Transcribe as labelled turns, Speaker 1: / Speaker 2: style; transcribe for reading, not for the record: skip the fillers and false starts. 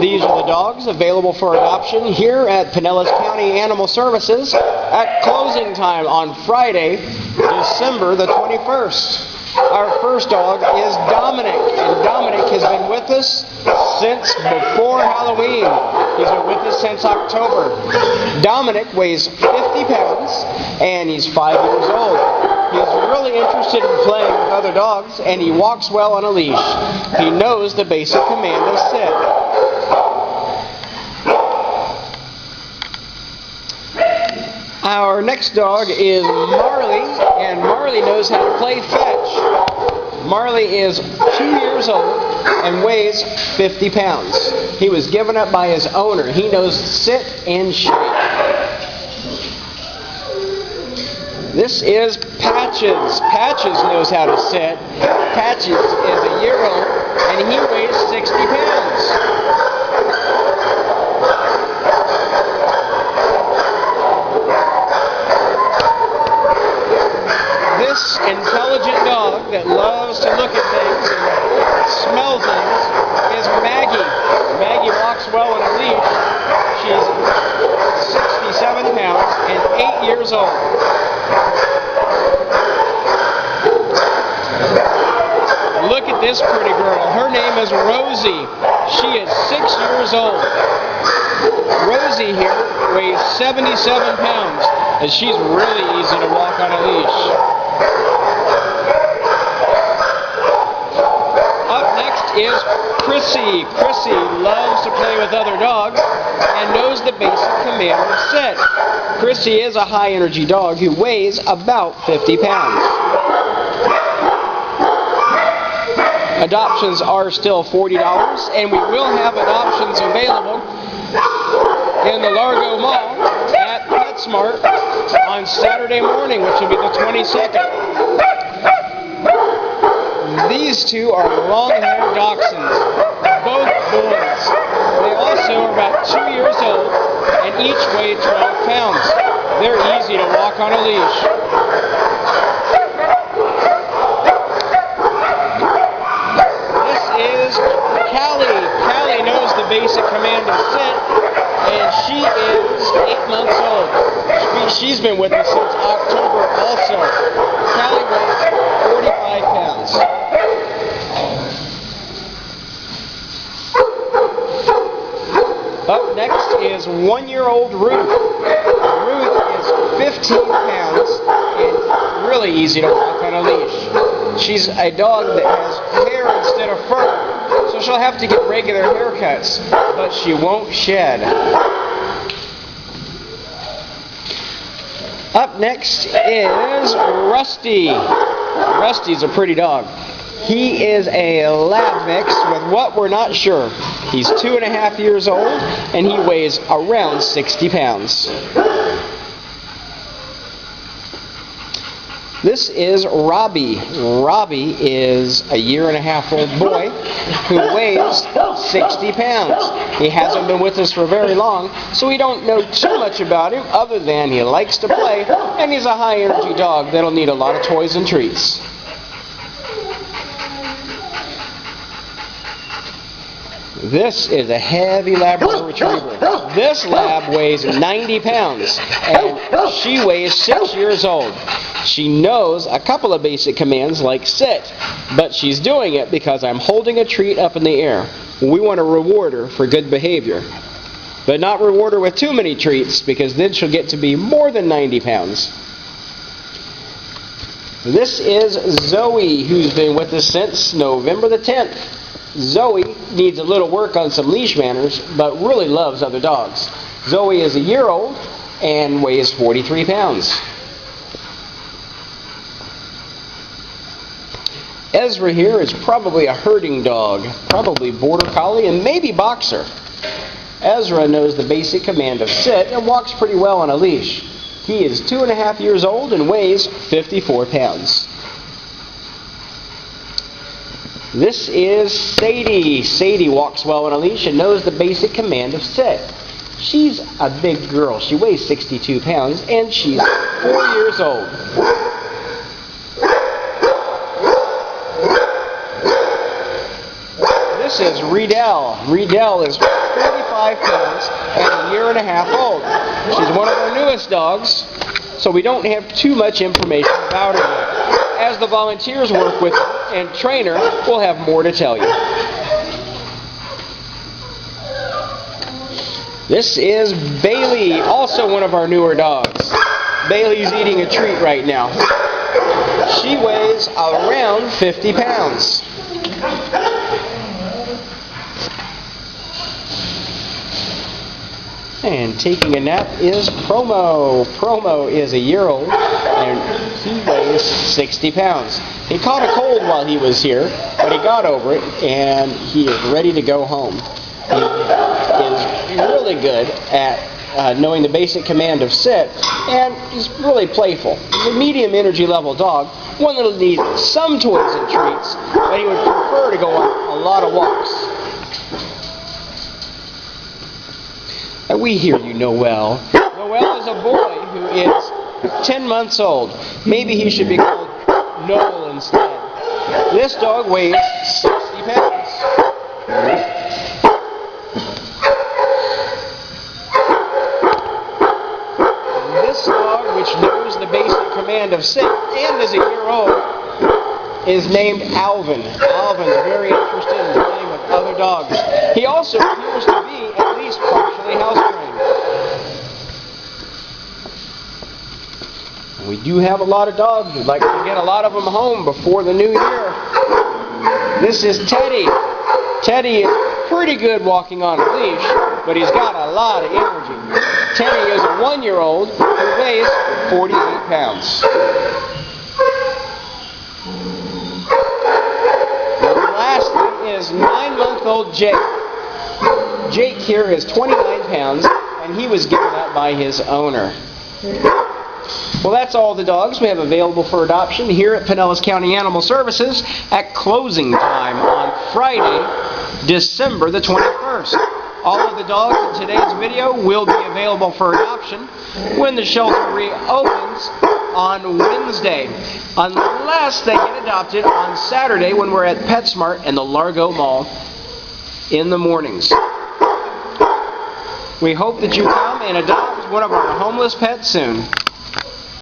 Speaker 1: These are the dogs available for adoption here at Pinellas County Animal Services at closing time on Friday, December the 21st. Our first dog is Dominic, and Dominic has been with us since before Halloween. He's been with us since October. Dominic weighs 50 pounds, and he's 5 years old. He's really interested in playing with other dogs, and he walks well on a leash. He knows the basic command of sit. Our next dog is Marley, and Marley knows how to play fetch. Marley is 2 years old and weighs 50 pounds. He was given up by his owner. He knows sit and shake. This is Patches. Patches knows how to sit. Patches is a year old and he weighs 60 pounds. This intelligent dog that loves to look at things and smell things is Maggie. Maggie walks well on a leash. She's 67 pounds and 8 years old. Look at this pretty girl. Her name is Rosie. She is 6 years old. Rosie here weighs 77 pounds, and she's really easy to walk on a leash. Up next is Chrissy. Chrissy loves to play with other dogs and knows the basic command of sit. Chrissy is a high-energy dog who weighs about 50 pounds. Adoptions are still $40, and we will have adoptions available in the Largo Mall at PetSmart on Saturday morning, which will be the 22nd. These two are long-haired dachshunds, both boys. They also are about 2 years old and each weigh 12 pounds. They're easy to walk on a leash. This is Callie. Callie knows the basic command of sit, and she is 8 months old. She's been with us since October also. Callie weighs 45 pounds. Up next is 1-year-old Ruth. Ruth is 15 pounds and really easy to walk on a leash. She's a dog that has hair instead of fur, so she'll have to get regular haircuts, but she won't shed. Up next is Rusty. Rusty's a pretty dog. He is a lab mix with what we're not sure. He's 2.5 years old and he weighs around 60 pounds. This is Robbie. Robbie is a 1.5-year-old boy who weighs 60 pounds. He hasn't been with us for very long, so we don't know too much about him other than he likes to play and he's a high-energy dog that'll need a lot of toys and treats. This is a heavy Labrador Retriever. This lab weighs 90 pounds, and she weighs 6 years old. She knows a couple of basic commands like sit, but she's doing it because I'm holding a treat up in the air. We want to reward her for good behavior, but not reward her with too many treats because then she'll get to be more than 90 pounds. This is Zoe, who's been with us since November the 10th. Zoe needs a little work on some leash manners, but really loves other dogs. Zoe is a year old and weighs 43 pounds. Ezra here is probably a herding dog, probably border collie and maybe boxer. Ezra knows the basic command of sit and walks pretty well on a leash. He is 2.5 years old and weighs 54 pounds. This is Sadie. Sadie walks well on a leash and knows the basic command of sit. She's a big girl. She weighs 62 pounds and she's 4 years old. This this is Riedel. Riedel is 45 pounds and a year and a half old. She's one of our newest dogs, so we don't have too much information about her yet. As the volunteers work with her and train her, we'll have more to tell you. This is Bailey, also one of our newer dogs. Bailey's eating a treat right now. She weighs around 50 pounds. And taking a nap is Promo. Promo is a year old and he weighs 60 pounds. He caught a cold while he was here, but he got over it and he is ready to go home. He is really good at knowing the basic command of sit, and he's really playful. He's a medium energy level dog, one that'll need some toys and treats, but he would prefer to go on a lot of walks. And we hear you, Noel. Noel is a boy who is 10 months old. Maybe he should be called Noel instead. This dog weighs 60 pounds. This dog, which knows the basic command of sit and is a year old, is named Alvin. Alvin's very interested in playing with other dogs. He also appears to be at least partially house trained. We do have a lot of dogs. We'd like to get a lot of them home before the new year. This is Teddy. Teddy is pretty good walking on a leash, but he's got a lot of energy. Teddy is a 1-year-old who weighs 48 pounds. And lastly is 9-month-old Jake. Jake here is 29 pounds, and he was given up by his owner. Well, that's all the dogs we have available for adoption here at Pinellas County Animal Services at closing time on Friday, December the 21st. All of the dogs in today's video will be available for adoption when the shelter reopens on Wednesday, unless they get adopted on Saturday when we're at PetSmart and the Largo Mall in the mornings. We hope that you come and adopt one of our homeless pets soon.